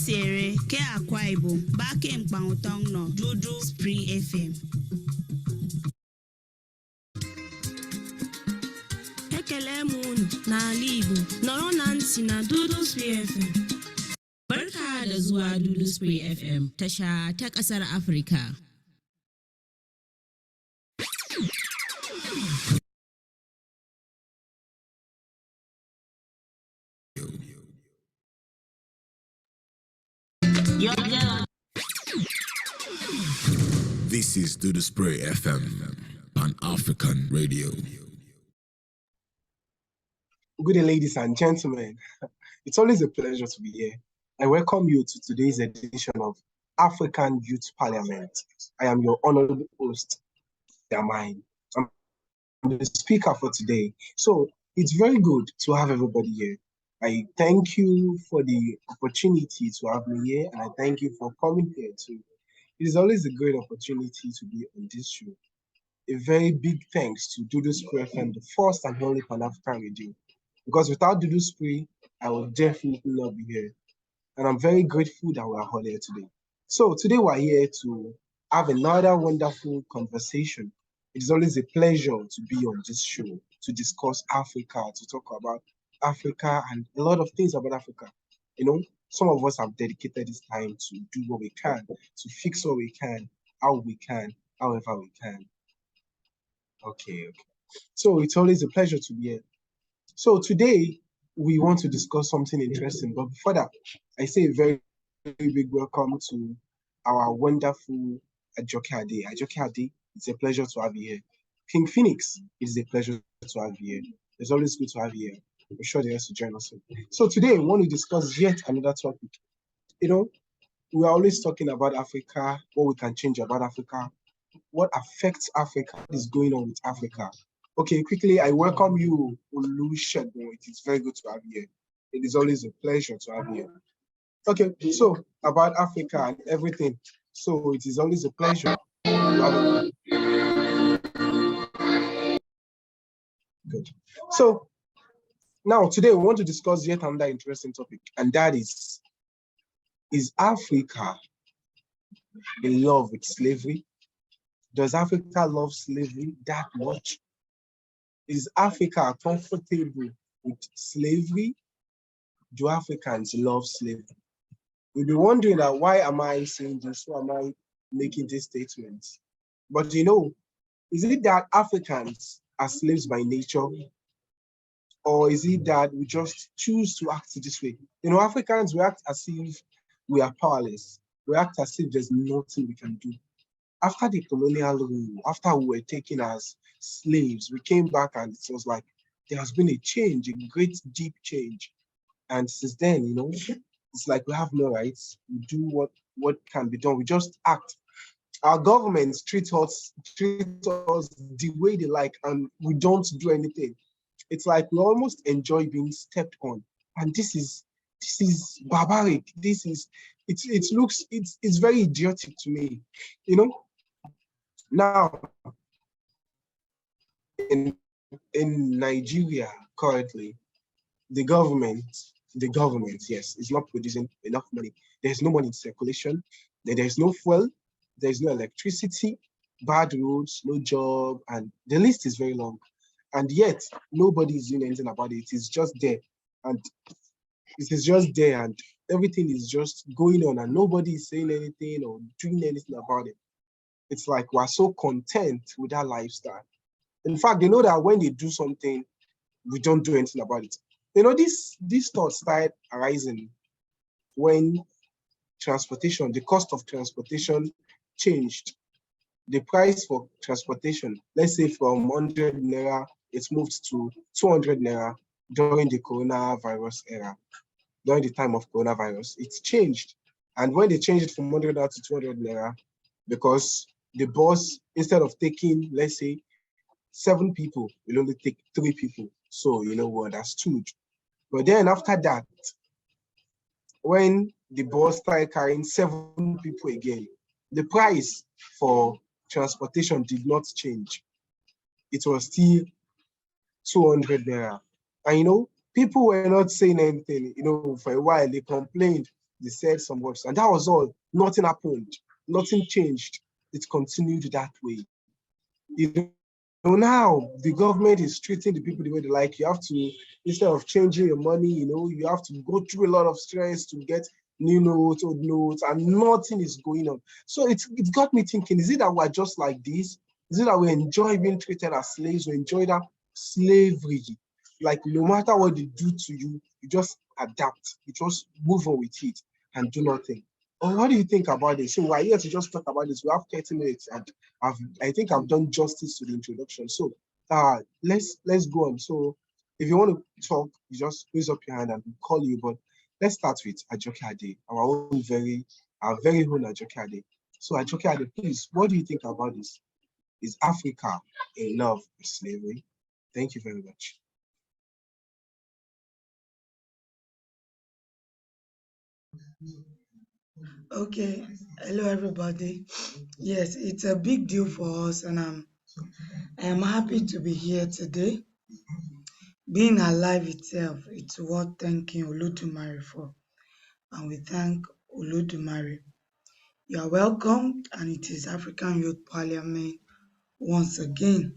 Sere ke Akwa Ibom bake mkpangutong no Dudu Spree FM. Ekele mun na Igbo nọrọ na ntị na Dudu Spree FM. Barka da zuwa Dudu Spree FM, tasha ta ƙasar Afirka. This is Dudu Spree FM, an African radio. Good day, ladies and gentlemen. It's always a pleasure to be here. I welcome you to today's edition of African Youth Parliament. I am your honorable host, Damine. I'm the speaker for today. So it's very good to have everybody here. I thank you for the opportunity to have me here, and I thank you for coming here too. It is always a great opportunity to be on this show. A very big thanks to Dudu Spree FM, the first and only Pan-African radio. Because without Dudu Spree, I would definitely not be here. And I'm very grateful that we are all here today. So today we're here to have another wonderful conversation. It is always a pleasure to be on this show, to discuss Africa, to talk about Africa and a lot of things about Africa. You know, some of us have dedicated this time to do what we can, to fix what we can, how we can, however we can. Okay. So it's always a pleasure to be here. So today we want to discuss something interesting, but before that, I say a very, very big welcome to our wonderful Ajoke Ade. Ajoke Ade, it's a pleasure to have you here. King Phoenix, it's a pleasure to have you here. It's always good to have you here. I'm sure they have to join us. So today we want to discuss yet another topic. You know, we're always talking about Africa, what we can change about Africa, what affects Africa, what is going on with Africa. Okay, quickly, I welcome you, Olusegun. It is very good to have you here. It is always a pleasure to have you here. Okay, so about Africa and everything. So it is always a pleasure to have you. Good. So now today we want to discuss yet another interesting topic, and that is Africa in love with slavery? Does Africa love slavery that much? Is Africa comfortable with slavery? Do Africans love slavery? You'll be wondering that why am I saying this? Why am I making these statements? But you know, is it that Africans are slaves by nature? Or is it that we just choose to act this way? You know, Africans, we act as if we are powerless. We act as if there's nothing we can do. After the colonial rule, after we were taken as slaves, we came back and it was like there has been a change, a great deep change. And since then, you know, it's like we have no rights. We do what can be done. We just act. Our governments treat us the way they like, and we don't do anything. It's like we almost enjoy being stepped on. And this is barbaric. It's very idiotic to me, you know. Now, in Nigeria currently, the government, yes, is not producing enough money. There's no money in circulation. There's no fuel. There's no electricity, bad roads, no job, and the list is very long. And yet, nobody is doing anything about it. It's just there. And it is just there, and everything is just going on, and nobody is saying anything or doing anything about it. It's like we're so content with that lifestyle. In fact, they know that when they do something, we don't do anything about it. You know, these thoughts started arising when transportation, the cost of transportation changed. The price for transportation, let's say from 100 naira, it's moved to 200 naira during the coronavirus era. During the time of coronavirus, it's changed. And when they changed it from 100 naira to 200 naira, because the bus, instead of taking, let's say, 7 people, will only take 3 people. So, you know, we understood. But then after that, when the bus started carrying 7 people again, the price for transportation did not change. It was still 200 naira. And, you know, people were not saying anything, you know, for a while. They complained They said some words, and that was all. Nothing happened. Nothing changed. It continued that way. You know, now the government is treating the people the way they like. You have to, instead of changing your money, you have to go through a lot of stress to get new notes, old notes, and nothing is going on. So it got me thinking, is it that we're just like this? Is it that we enjoy being treated as slaves? We enjoy that slavery? Like, no matter what they do to you, you just adapt. You just move on with it and do nothing. Or what do you think about this? So we're here to just talk about this. We have 30 minutes, and I think I've done justice to the introduction. So let's go on. So if you want to talk, you just raise up your hand and we'll call you. But let's start with Ajoke Ade, our very own Ajoke Ade. So Ajoke Ade, please, what do you think about this? Is Africa in love with slavery? Thank you very much. Okay, hello everybody. Yes, it's a big deal for us, and I am happy to be here today. Being alive itself, it's worth thanking Olodumare for, and we thank Olodumare. You are welcome, and it is African Youth Parliament once again.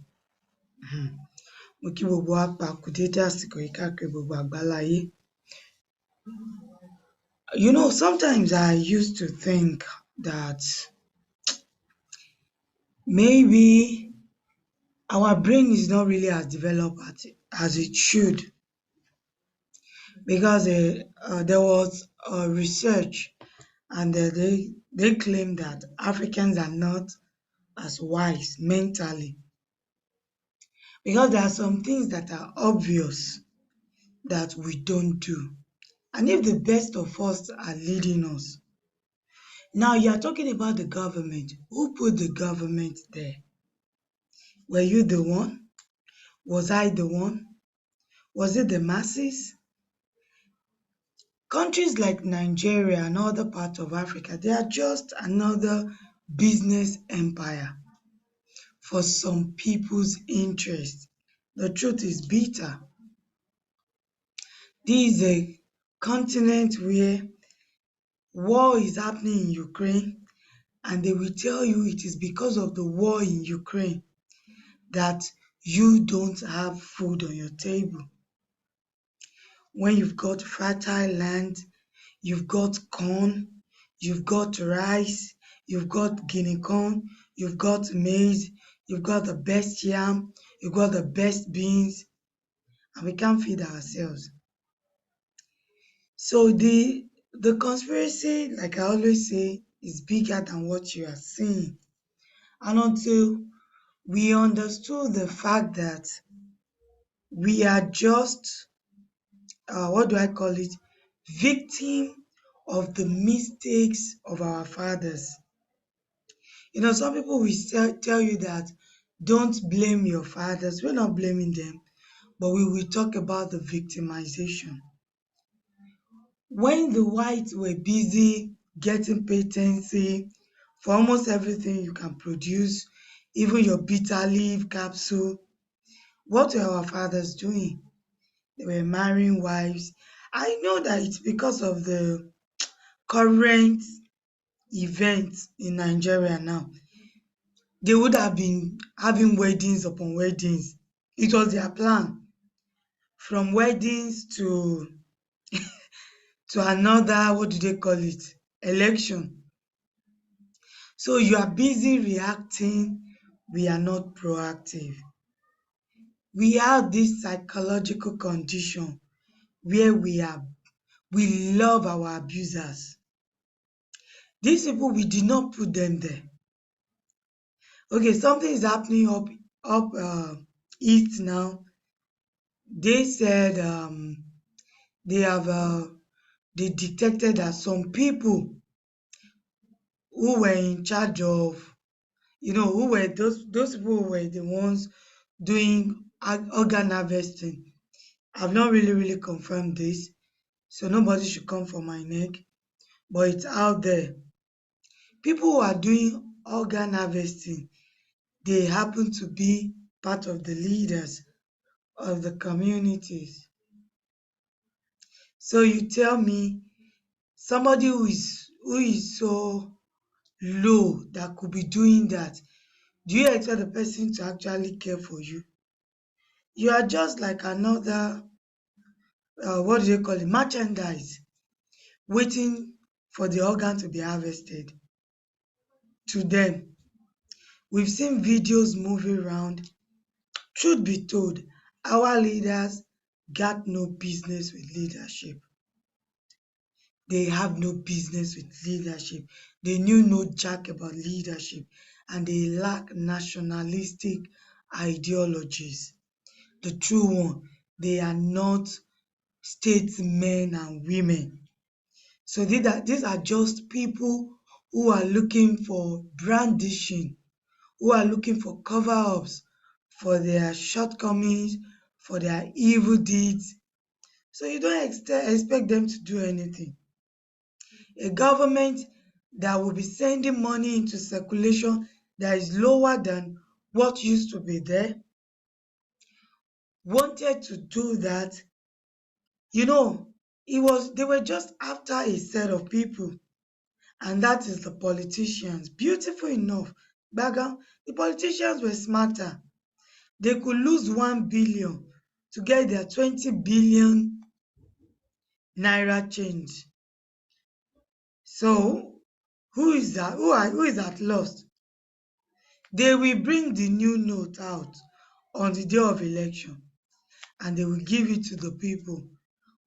Mo kí gbogbo wa pa kú dédé àsìkò yìí káàkiri gbogbo àgbáláyé. You know, sometimes I used to think that maybe our brain is not really as developed as it should, because there was research, and they claim that Africans are not as wise mentally, because there are some things that are obvious that we don't do. And if the best of us are leading us, now you are talking about the government. Who put the government there? Were you the one? Was I the one? Was it the masses? Countries like Nigeria and other parts of Africa, they are just another business empire for some people's interest. The truth is bitter. This is a continent where war is happening in Ukraine, and they will tell you it is because of the war in Ukraine that you don't have food on your table. When you've got fertile land, you've got corn, you've got rice, you've got guinea corn, you've got maize, you've got the best yam, you've got the best beans, and we can't feed ourselves. So the conspiracy, like I always say, is bigger than what you are seeing. And until we understood the fact that we are just, victim of the mistakes of our fathers. You know, some people will tell you that don't blame your fathers. We're not blaming them, but we will talk about the victimization. When the whites were busy getting patency for almost everything you can produce, even your bitter leaf capsule, what were our fathers doing? They were marrying wives. I know that it's because of the current events in Nigeria now. They would have been having weddings upon weddings. It was their plan. From weddings to another, what do they call it? Election. So you are busy reacting. We are not proactive. We have this psychological condition where we love our abusers. These people, we did not put them there. Okay, something is happening up east now. They said they detected that some people who were in charge of, who were those people who were the ones doing organ harvesting. I've not really confirmed this, so nobody should come for my neck, but it's out there. People who are doing organ harvesting, they happen to be part of the leaders of the communities. So you tell me Somebody who is so low that could be doing that, do you expect the person to actually care for you? You are just like another, what do they call it, merchandise, waiting for the organ to be harvested. To them, we've seen videos moving around. Truth be told, our leaders got no business with leadership. They have no business with leadership. They knew no jack about leadership, and they lack nationalistic ideologies. The true one, they are not statesmen and women. So these are just people who are looking for brandishing, who are looking for cover-ups for their shortcomings, for their evil deeds. So you don't expect them to do anything. A government that will be sending money into circulation that is lower than what used to be there wanted to do that. You know, they were just after a set of people, and that is the politicians. Beautiful enough, background, the politicians were smarter. They could lose 1 billion to get their 20 billion naira change. So who is that? Who is at loss? They will bring the new note out on the day of election, and they will give it to the people.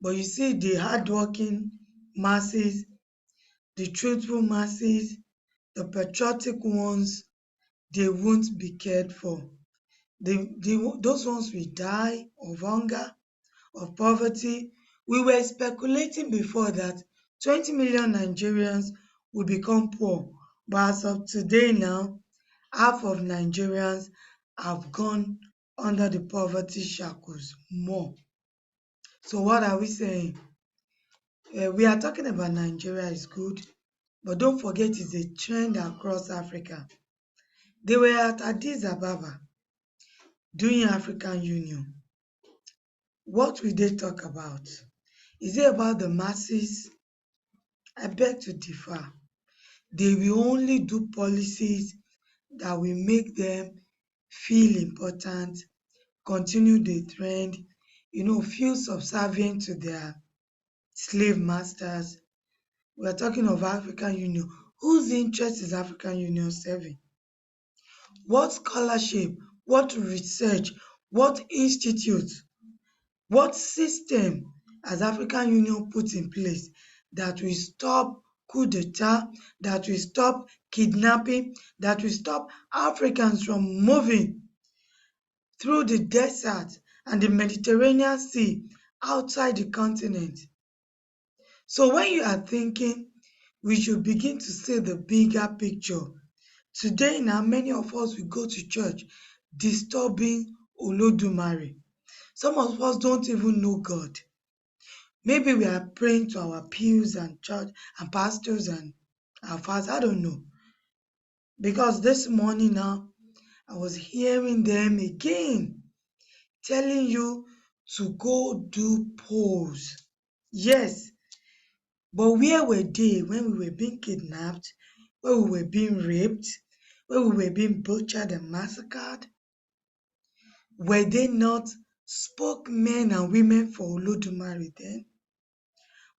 But you see, the hardworking masses, the truthful masses, the patriotic ones, they won't be cared for. Those ones will die of hunger, of poverty. We were speculating before that 20 million Nigerians will become poor, but as of today now, half of Nigerians have gone under the poverty shackles more. So what are we saying? We are talking about Nigeria is good, but don't forget it's a trend across Africa. They were at Addis Ababa doing African Union. What will they talk about? Is it about the masses? I beg to differ. They will only do policies that will make them feel important, continue the trend, feel subservient to their slave masters. We are talking of African Union. Whose interest is African Union serving? What scholarship, what research, what institute, what system has African Union put in place that will stop coup d'etat, that will stop kidnapping, that will stop Africans from moving through the desert and the Mediterranean Sea outside the continent? So when you are thinking, we should begin to see the bigger picture. Today now, many of us will go to church disturbing Olodumare. Some of us don't even know God. Maybe we are praying to our pews and church and pastors and our fathers. I don't know. Because this morning now, I was hearing them again telling you to go do polls. Yes, but where were they when we were being kidnapped, when we were being raped, when we were being butchered and massacred? Were they not spokesmen and women for Olodumare then?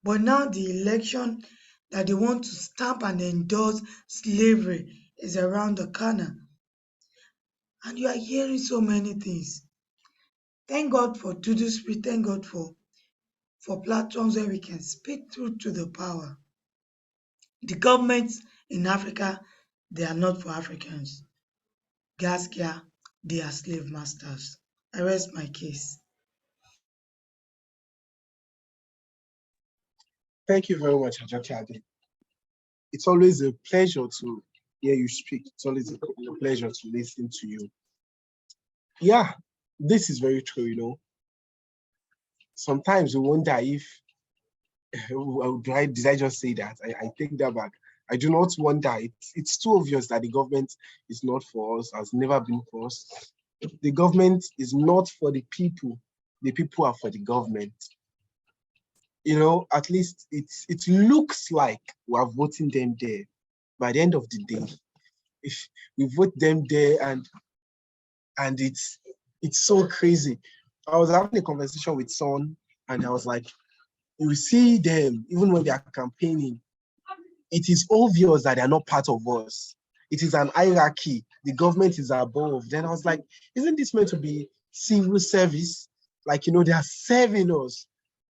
But now the election that they want to stamp and endorse slavery is around the corner. And you are hearing so many things. Thank God for Dudu Spirit. Thank God for platforms where we can speak truth to the power. The governments in Africa, they are not for Africans. Gaskia, they are slave masters. I rest my case. Thank you very much, Ajaki. It's always a pleasure to hear you speak. It's always a pleasure to listen to you. Yeah, this is very true. Sometimes we wonder if, did I just say that? I take that back. I do not wonder. It's too obvious that the government is not for us, has never been for us. The government is not for the people. The people are for the government. at least it looks like we're voting them there. By the end of the day, if we vote them there, and it's so crazy. I was having a conversation with someone, and I was like, you see them, even when they are campaigning, it is obvious that they are not part of us. It is an hierarchy. The government is above. Then I was like, isn't this meant to be civil service? Like, they are serving us,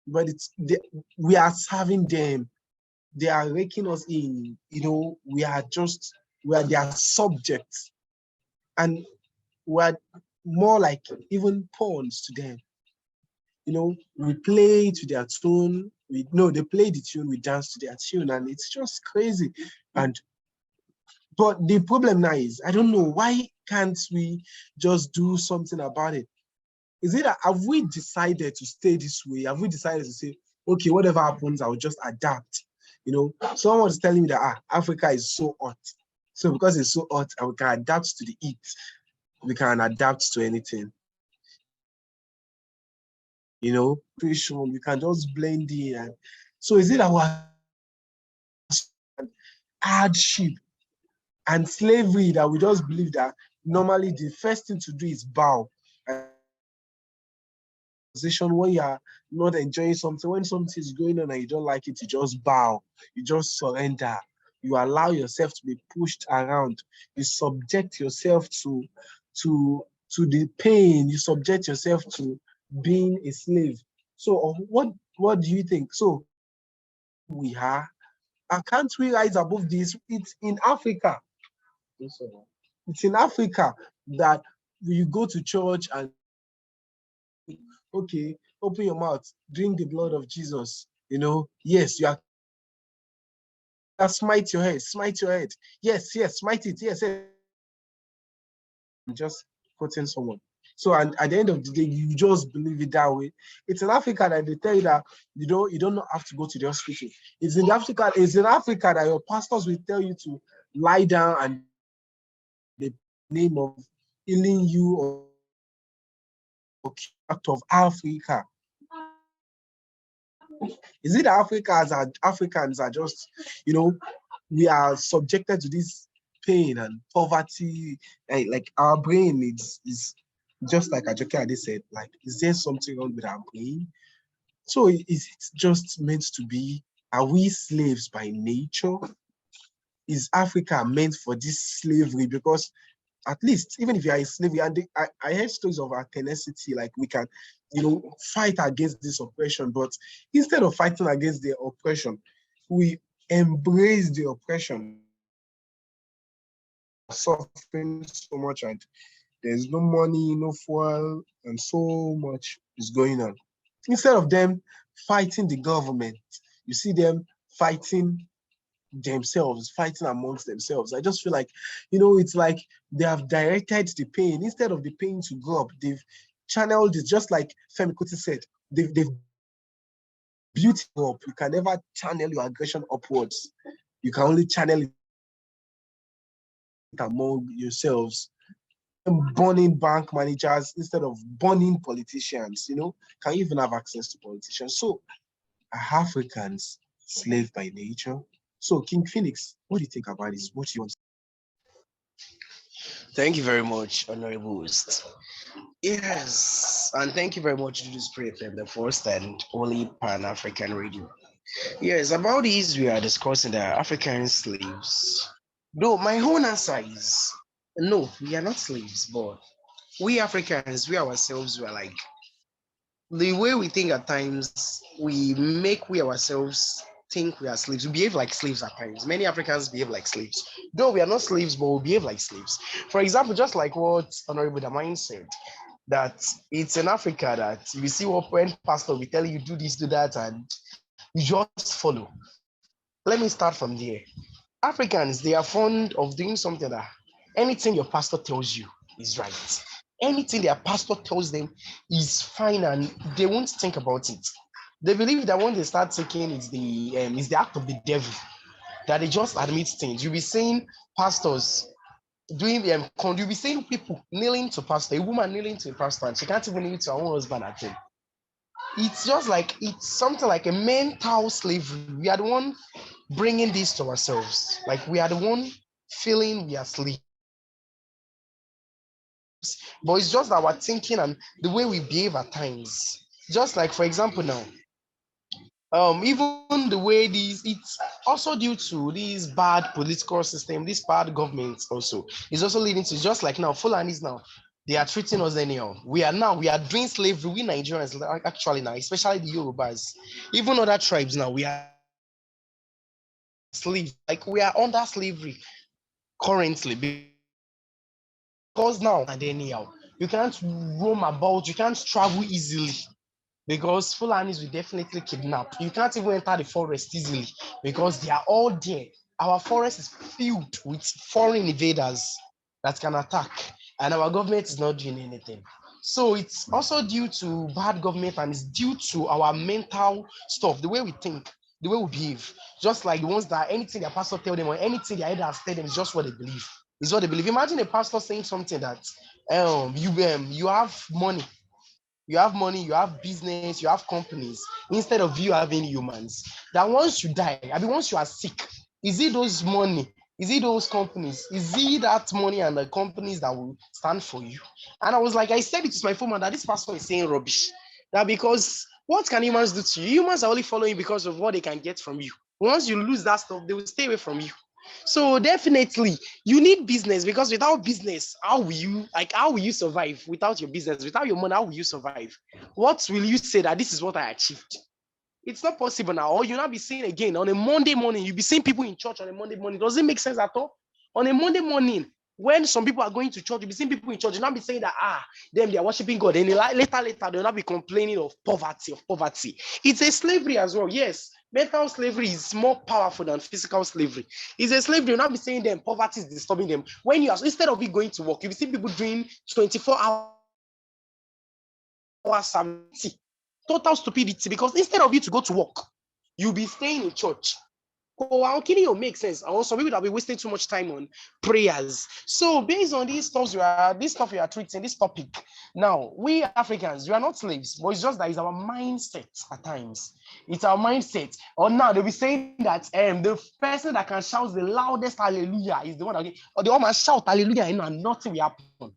but we are serving them. They are raking us in. We are their subjects. And we're more like even pawns to them. We play to their tune. They play the tune, we dance to their tune, and it's just crazy. But the problem now is, I don't know, why can't we just do something about it? Is it that, have we decided to stay this way? Have we decided to say, okay, whatever happens, I'll just adapt? Someone was telling me that Africa is so hot. So because it's so hot, and we can adapt to the heat, we can adapt to anything. We can just blend in. So is it our hardship and slavery that we just believe that normally the first thing to do is bow? When you are not enjoying something, when something is going on and you don't like it, you just bow, you just surrender, you allow yourself to be pushed around, you subject yourself to the pain, you subject yourself to being a slave. So what do you think? So we are, and can't we rise above this? It's in Africa. It's in Africa that you go to church and, okay, open your mouth, drink the blood of Jesus. Yes, you are. Smite your head, smite your head. Yes, smite it. Yes. Just quoting someone. So, and at the end of the day, you just believe it that way. It's in Africa that they tell you that you don't have to go to the hospital. It's in Africa that your pastors will tell you to lie down, and the name of healing you or out of Africa. Is it Africans are just, we are subjected to this pain and poverty? Like our brain is just like Ajoke Ade said, like, is there something wrong with our brain? So is it just meant to be? Are we slaves by nature? Is Africa meant for this slavery? Because at least, even if you are a slave, and I heard stories of our tenacity, like we can, fight against this oppression, but instead of fighting against the oppression, we embrace the oppression, suffering so much, and there's no money, no fuel, and so much is going on. Instead of them fighting the government, you see them fighting themselves, fighting amongst themselves. I just feel like, it's like they have directed the pain. Instead of the pain to go up, they've channeled it, just like Femi Kuti said, they've built it up. You can never channel your aggression upwards. You can only channel it among yourselves. Burning bank managers instead of burning politicians, can you even have access to politicians? So are Africans slave by nature? So King Phoenix, what do you think about this? What do you want? Thank you very much, Honorable Host. Yes, and thank you very much to this Spray FM, the first and only Pan-African radio. Yes, about this, we are discussing the African slaves. Though my own answer is no, we are not slaves, but we Africans, we ourselves, we are like, the way we think at times, we ourselves think we are slaves. We behave like slaves at times. Many Africans behave like slaves. Though we are not slaves, but we behave like slaves. For example, just like what Honorable Damain said, that it's in Africa that you see what when pastor will tell you do this, do that, and you just follow. Let me start from there. Africans, they are fond of doing something that anything your pastor tells you is right. Anything their pastor tells them is fine, and they won't think about it. They believe that when they start taking it's the act of the devil, that they just admit things. You'll be seeing pastors doing you'll be seeing people kneeling to pastor, a woman kneeling to a pastor, and she can't even kneel to her own husband at home. it's just like it's something like a mental slavery. We are the one bringing this to ourselves. Like we are the one feeling we are slaves. But it's just our thinking and the way we behave at times. Just like for example now, even the way these it's also due to this bad political system, this bad government also is also leading to just like now, Fulanis now, they are treating us anyhow. We are doing slavery. We Nigerians actually now, especially the Yorubas, even other tribes now, we are slaves. Like we are under slavery currently because now and anyhow, you can't roam about, you can't travel easily because Fulanis will definitely kidnap. You can't even enter the forest easily because they are all there. Our forest is filled with foreign invaders that can attack, and our government is not doing anything. So it's also due to bad government and it's due to our mental stuff, the way we think, the way we behave. Just like the ones that anything their pastor tell them or anything their elders tell them is just what they believe. It's what they believe. Imagine a pastor saying something that you have money, you have business, you have companies, instead of you having humans. That once you die, I mean, once you are sick, is it those money? Is it those companies? Is it that money and the companies that will stand for you? And I was like, I said it to my phone that this person is saying rubbish. That because what can humans do to you? Humans are only following because of what they can get from you. Once you lose that stuff, they will stay away from you. So definitely you need business because without business, how will you survive without your business? Without your money, how will you survive? What will you say that this is what I achieved? It's not possible now. Or you'll not be seeing again on a Monday morning, you'll be seeing people in church on a Monday morning. Does it make sense at all? On a Monday morning, when some people are going to church, you'll be seeing people in church, you'll not be saying that them they are worshiping God. And later, they'll not be complaining of poverty. It's a slavery as well. Yes, mental slavery is more powerful than physical slavery. It's a slavery. You'll not be saying them poverty is disturbing them. When you are instead of it going to work, you'll be seeing people doing 24 hours stupidity, total stupidity. Because instead of you to go to work, you'll be staying in church. Oh, how can it make sense? Also, people that be wasting too much time on prayers. So, based on this stuff you are treating, this topic. Now, we Africans, we are not slaves, but it's just that it's our mindset at times. It's our mindset. Or now they'll be saying that the person that can shout the loudest hallelujah is the one that or the one that shout hallelujah and nothing will happen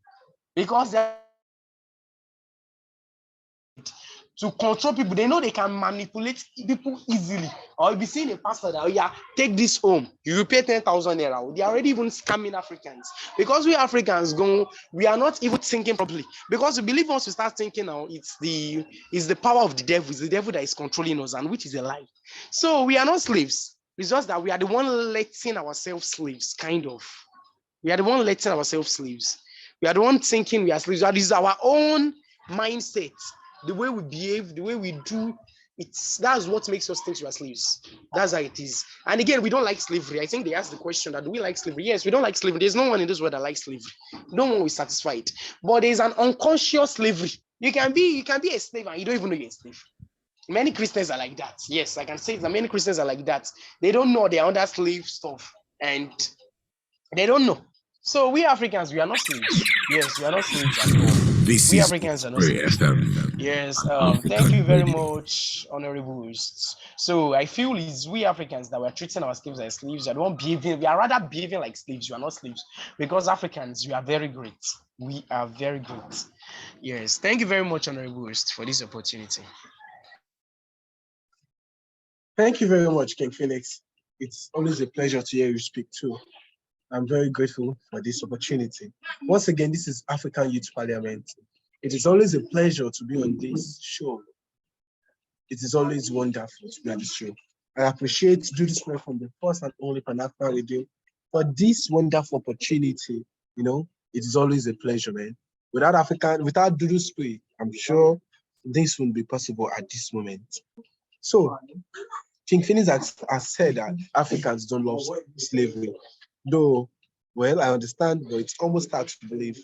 because they're to control people. They know they can manipulate people easily. Or you'll be seeing a pastor that, yeah, take this home. You will pay 10,000 naira. They are already even scamming Africans. Because we Africans we are not even thinking properly. Because we believe once we start thinking now, it's the power of the devil. It's the devil that is controlling us, and which is a lie. So we are not slaves. It's just that we are the one letting ourselves slaves, kind of. We are the one letting ourselves slaves. We are the one thinking we are slaves. That is our own mindset. The way we behave, the way we do, that's what makes us think we are slaves. That's how it is. And again, we don't like slavery. I think they asked the question that do we like slavery? Yes, we don't like slavery. There's no one in this world that likes slavery. No one is satisfied. But there's an unconscious slavery. You can be a slave and you don't even know you're a slave. Many Christians are like that. Yes, I can say that many Christians are like that. They don't know they're under slave stuff and they don't know. So we Africans, we are not slaves. Yes, we are not slaves at all. This We is Africans are not Spray slaves. FM. Yes, thank you African very radio. much, Honorable Host. So I feel it's we Africans that we're treating our slaves as slaves. We are rather behaving like slaves. We are not slaves. Because Africans, we are very great. We are very great. Yes, thank you very much, Honorable Host, for this opportunity. Thank you very much, King Phoenix. It's always a pleasure to hear you speak too. I'm very grateful for this opportunity. Once again, this is African Youth Parliament. It is always a pleasure to be on this show. It is always wonderful to be on this show. I appreciate Judy Spray from the first and only Pan-African Radio for this wonderful opportunity. You know, it is always a pleasure, man. Without Dudu Spray, I'm sure this wouldn't be possible at this moment. So, King Phoenix has said that Africans don't love slavery. Though, well, I understand, but it's almost hard to believe.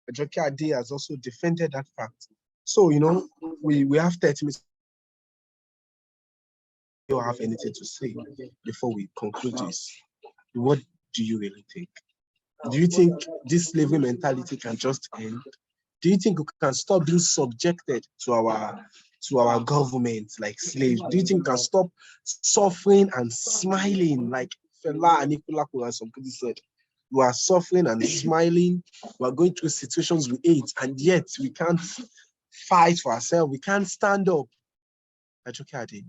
Ajoki Ade has also defended that fact. So, you know, we have 30 minutes. You don't have anything to say before we conclude this. What do you really think? Do you think this slavery mentality can just end? Do you think we can stop being subjected to our to our government like slaves? Do you think we can stop suffering and smiling like Fela and Anikulapo and some people said? We are suffering and smiling. We are going through situations we hate, and yet we can't fight for ourselves. We can't stand up. Ajokade,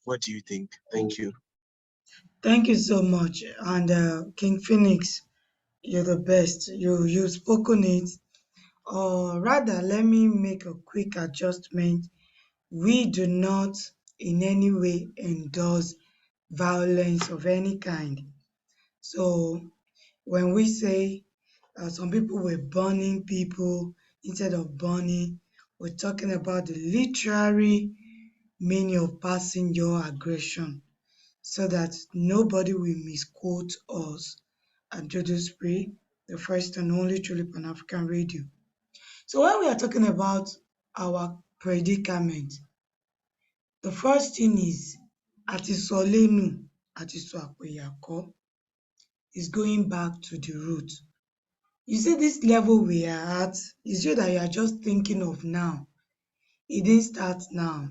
what do you think? Thank you. Thank you so much. And King Phoenix, you're the best. You've spoken it. Or rather, let me make a quick adjustment. We do not in any way endorse violence of any kind. So when we say some people were burning people instead of burning, we're talking about the literary meaning of passing your aggression so that nobody will misquote us at Jojo Spray, the first and only truly Pan-African radio. So when we are talking about our predicament, the first thing is àti sọ lẹ́nu àti sọ àpèyàkọ́ is going back to the root. You see this level we are at is you that you are just thinking of now. It didn't start now.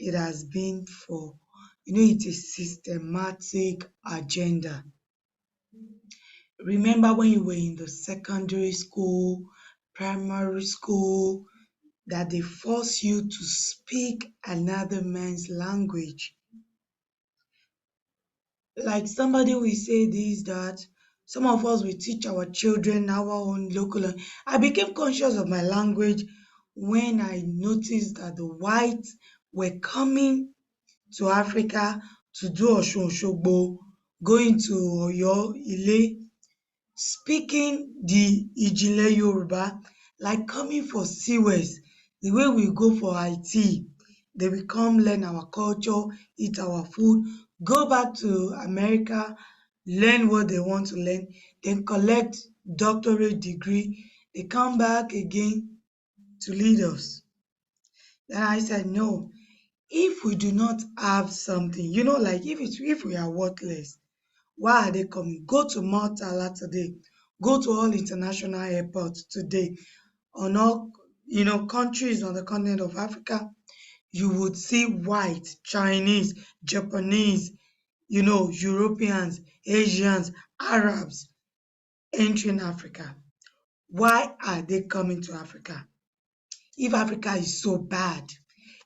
It has been for, it's a systematic agenda. Remember when you were in the secondary school, primary school, that they force you to speak another man's language. Like somebody will say this, that. Some of us will teach our children our own local language. I became conscious of my language when I noticed that the whites were coming to Africa to do Ọ̀ṣun Òṣogbo, going to Ọ̀yọ́, Ilé, speaking the Ìjìnlẹ̀ Yorùbá, like coming for CWES, the way we go for IT. They will come learn our culture, eat our food, go back to America, learn what they want to learn, then collect doctorate degree. They come back again to lead us. Then I said, no, if we do not have something, like if we are worthless, why are they coming? Go to Malta today. Go to all international airports today. On all countries on the continent of Africa, you would see white, Chinese, Japanese, Europeans, Asians, Arabs entering Africa. Why are they coming to Africa? If Africa is so bad,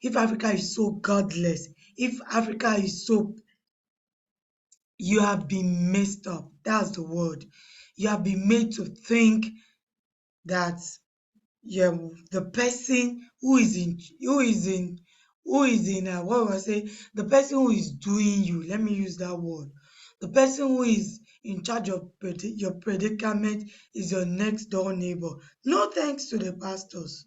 if Africa is so godless, if Africa is so, you have been messed up. That's the word. You have been made to think that the person who is in what was I say? The person who is doing you, let me use that word. The person who is in charge of your predicament is your next door neighbor. No thanks to the pastors.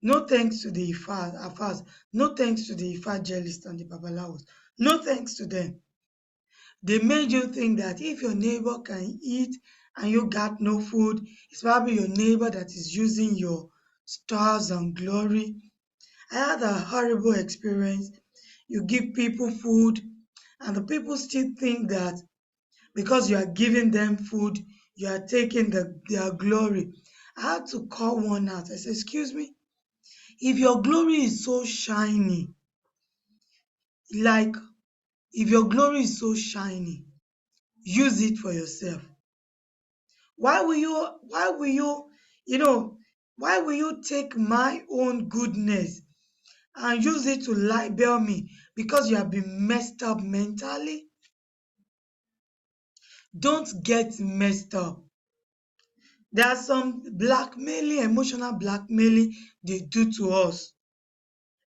No thanks to the Afars. No thanks to the evangelists and the Babalawos. No thanks to them. They made you think that if your neighbor can eat and you got no food, it's probably your neighbor that is using your stars and glory. I had a horrible experience. You give people food and the people still think that because you are giving them food, you are taking their glory. I had to call one out. I said, excuse me, if your glory is so shiny, use it for yourself. Why will you take my own goodness and use it to libel me because you have been messed up mentally? Don't get messed up. There are some emotional blackmailing they do to us.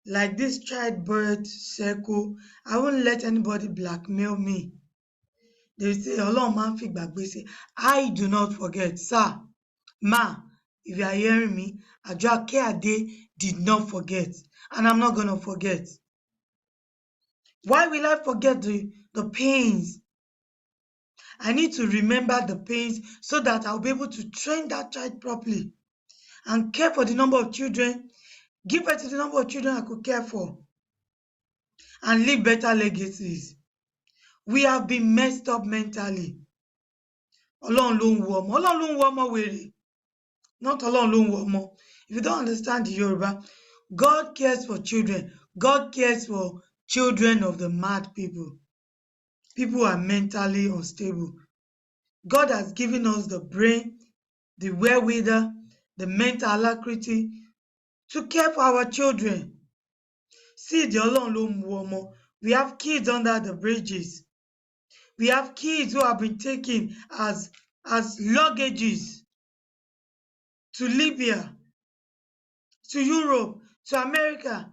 Like this childbirth circle, I won't let anybody blackmail me. They say, Ọlọ́run máa ń fi ìgbàgbé say, I do not forget. Sir, ma, if you are hearing me, Ajo Akeade did not forget. And I'm not going to forget. Why will I forget the pains? I need to remember the pains so that I'll be able to train that child properly and care for the number of children, give birth to the number of children I could care for, and leave better legacies. We have been messed up mentally. Ọlọ́run ló ń wo ọmọ. Ọlọ́run ló ń wo ọmọ wèrè. Not Ọlọ́run ló ń wo ọmọ. If you don't understand the Yoruba, God cares for children. God cares for children of the mad people. People who are mentally unstable. God has given us the brain, the wherewithal, the mental alacrity to care for our children. See, the Ọlọ́run ló mú ọmọ. We have kids under the bridges. We have kids who have been taken as luggages to Libya, to Europe, to America.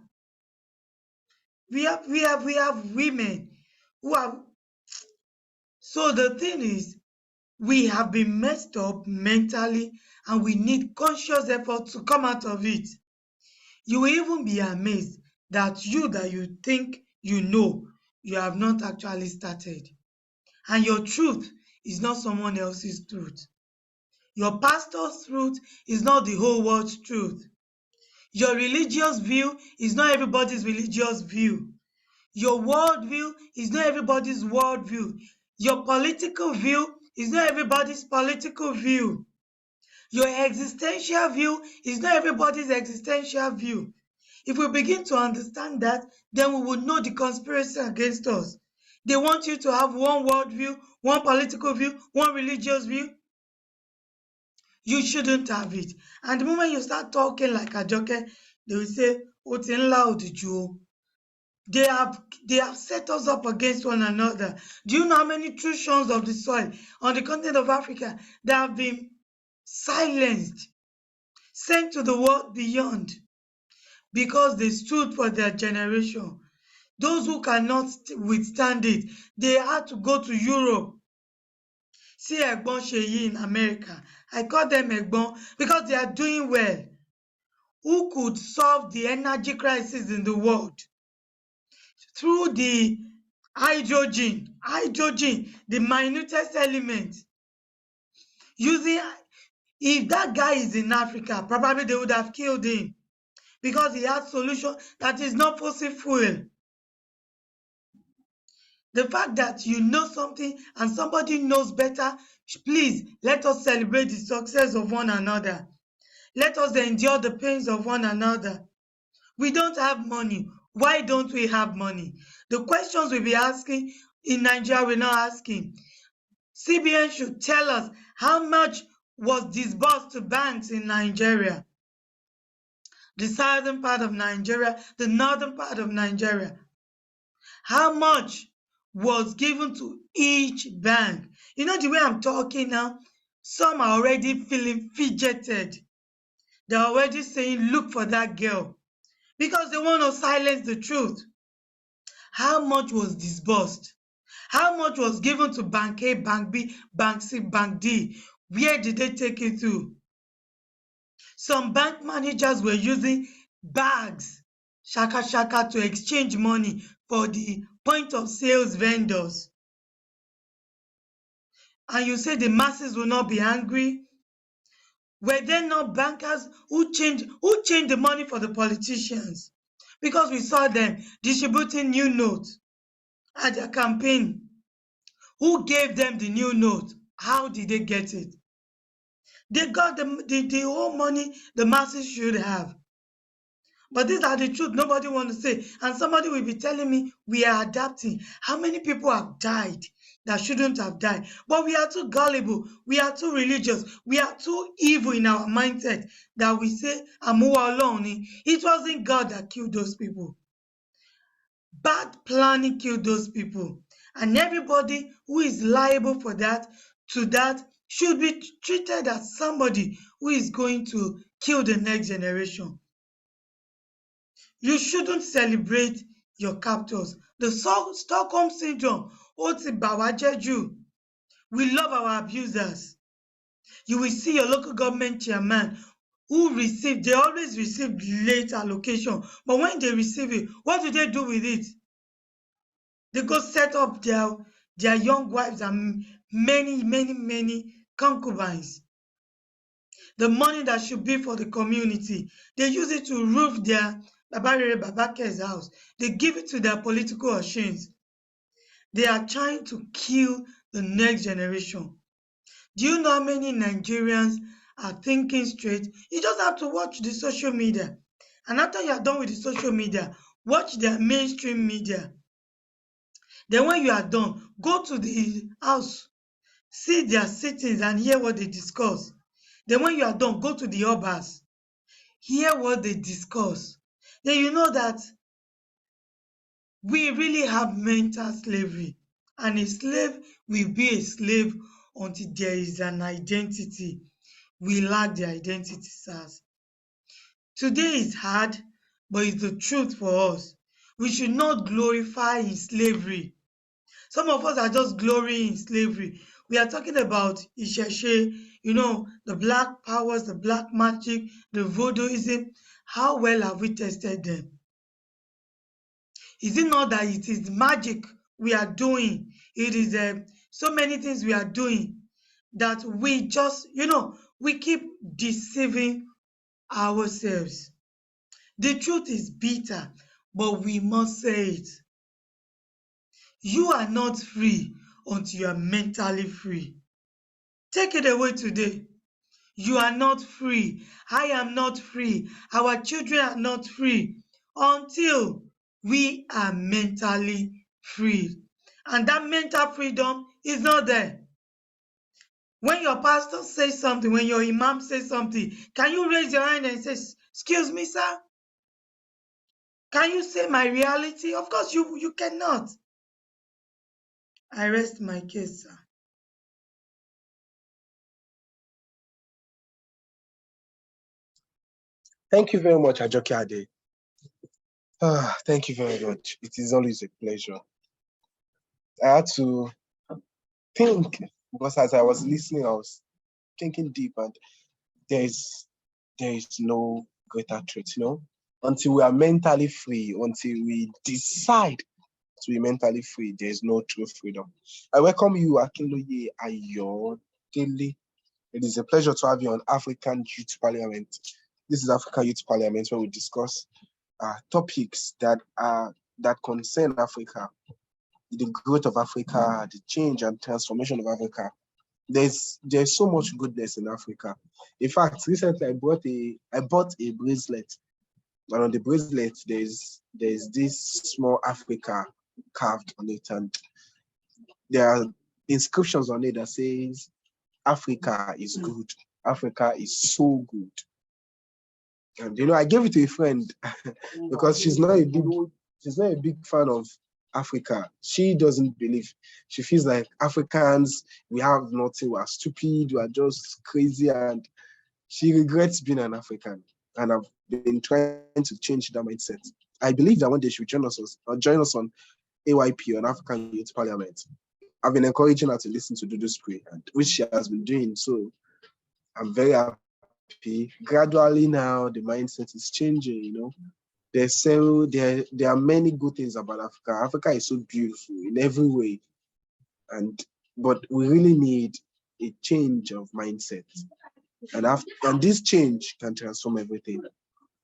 We have women who have. So the thing is, we have been messed up mentally, and we need conscious effort to come out of it. You will even be amazed that you think you know, you have not actually started. And your truth is not someone else's truth. Your pastor's truth is not the whole world's truth. Your religious view is not everybody's religious view. Your worldview is not everybody's worldview. Your political view is not everybody's political view. Your existential view is not everybody's existential view. If we begin to understand that, then we will know the conspiracy against us. They want you to have one worldview, one political view, one religious view. You shouldn't have it. And the moment you start talking like Ajoke, they will say, "Oti nla odiju." They have set us up against one another. Do you know how many trillions of the soil on the continent of Africa that have been silenced, sent to the world beyond, because they stood for their generation? Those who cannot withstand it, they had to go to Europe. See Egbon Sheyi in America. I call them Egbon because they are doing well. Who could solve the energy crisis in the world? Through the hydrogen, the minutest element. If that guy is in Africa, probably they would have killed him because he has solution that is not fossil fuel. The fact that you know something and somebody knows better, please let us celebrate the success of one another. Let us endure the pains of one another. We don't have money. Why don't we have money? The questions we'll be asking in Nigeria, we're not asking. CBN should tell us how much was disbursed to banks in Nigeria. The southern part of Nigeria, the northern part of Nigeria. How much was given to each bank? You know the way I'm talking now? Some are already feeling fidgeted. They're already saying, look for that girl. Because they want to silence the truth. How much was disbursed? How much was given to Bank A, Bank B, Bank C, Bank D? Where did they take it to? Some bank managers were using bags, shaka, to exchange money for the point of sales vendors. And you say the masses will not be angry? Were there not bankers who changed the money for the politicians? Because we saw them distributing new notes at their campaign. Who gave them the new note? How did they get it? They got the whole money the masses should have. But these are the truth nobody wants to say. And somebody will be telling me we are adapting. How many people have died that shouldn't have died? But we are too gullible. We are too religious. We are too evil in our mindset that we say, Amuwa alone. It wasn't God that killed those people. Bad planning killed those people. And everybody who is liable for that, should be treated as somebody who is going to kill the next generation. You shouldn't celebrate your captors. The Stockholm Syndrome, Oti Bawajeju. We love our abusers. You will see your local government chairman who they always receive late allocation. But when they receive it, what do they do with it? They go set up their young wives and many concubines. The money that should be for the community, they use it to roof their Babake's house. They give it to their political machines. They are trying to kill the next generation. Do you know how many Nigerians are thinking straight? You just have to watch the social media. And after you are done with the social media, watch their mainstream media. Then when you are done, go to the house, see their sittings and hear what they discuss. Then when you are done, go to the obas, hear what they discuss. Then you know that we really have mental slavery, and a slave will be a slave until there is an identity. We lack the identity, sirs. Today is hard, but it's the truth for us. We should not glorify in slavery. Some of us are just glorying in slavery. We are talking about Isheshe, the black powers, the black magic, the voodooism. How well have we tested them? Is it not that it is magic we are doing? It is so many things we are doing that we just, we keep deceiving ourselves. The truth is bitter, but we must say it. You are not free until you are mentally free. Take it away today. You are not free. I am not free. Our children are not free until we are mentally free. And that mental freedom is not there. When your pastor says something, when your imam says something, can you raise your hand and say, "Excuse me, sir? Can you say my reality?" Of course, you cannot. I rest my case, sir. Thank you very much, Ajoke Ade. Thank you very much. It is always a pleasure. I had to think, because as I was listening, I was thinking deep, and there is no greater truth, Until we are mentally free, until we decide to be mentally free, there is no true freedom. I welcome you, Akinloye Ayodele. It is a pleasure to have you on African Youth Parliament. This is African Youth Parliament, where we discuss topics that concern Africa, the growth of Africa, the change and transformation of Africa. There's so much goodness in Africa. In fact, recently I bought a bracelet, and on the bracelet there's this small Africa carved on it, and there are inscriptions on it that says, "Africa is good. Africa is so good." And I gave it to a friend because she's not a big fan of Africa. She doesn't believe. She feels like Africans, we have nothing. We are stupid. We are just crazy, and she regrets being an African. And I've been trying to change that mindset. I believe that one day she will join us on AYP, on African Youth Parliament. I've been encouraging her to listen to Dudu Spray, which she has been doing. So I'm very happy. Gradually now, the mindset is changing. There are many good things about Africa. Africa is so beautiful in every way, but we really need a change of mindset, and this change can transform everything.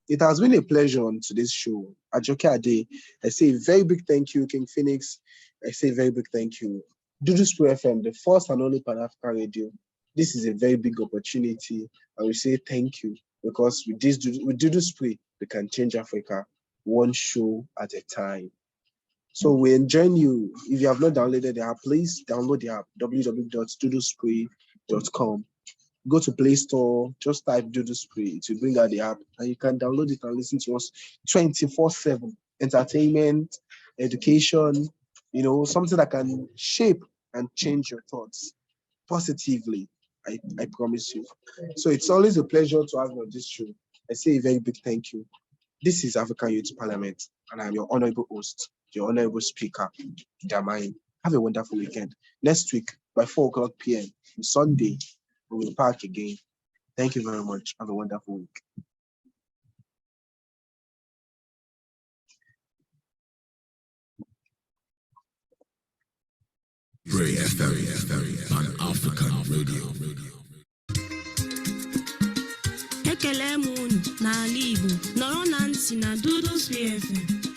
It has been a pleasure on today's show. Ajoke Ade, I say a very big thank you. King Phoenix, I say a very big thank you. Dudu Spray FM, the first and only Pan-African radio. This is a very big opportunity, and we say thank you, because with Dudu Spray, we can change Africa one show at a time. So we enjoin you. If you have not downloaded the app, please download the app, www.duduspray.com. Go to Play Store, just type Dudu Spray to bring out the app, and you can download it and listen to us 24/7. Entertainment, education, something that can shape and change your thoughts positively. I promise you. So it's always a pleasure to have you on this show. I say a very big thank you. This is African Youth Parliament, and I'm your honorable host, your honorable speaker, Damai. Have a wonderful weekend. Next week, by 4:00 p.m., Sunday, we will park again. Thank you very much. Have a wonderful week. Spray FM, on African radio. Ekele m unu n'ala Igbo, nọrọ na ntị na Dudu Spray FM.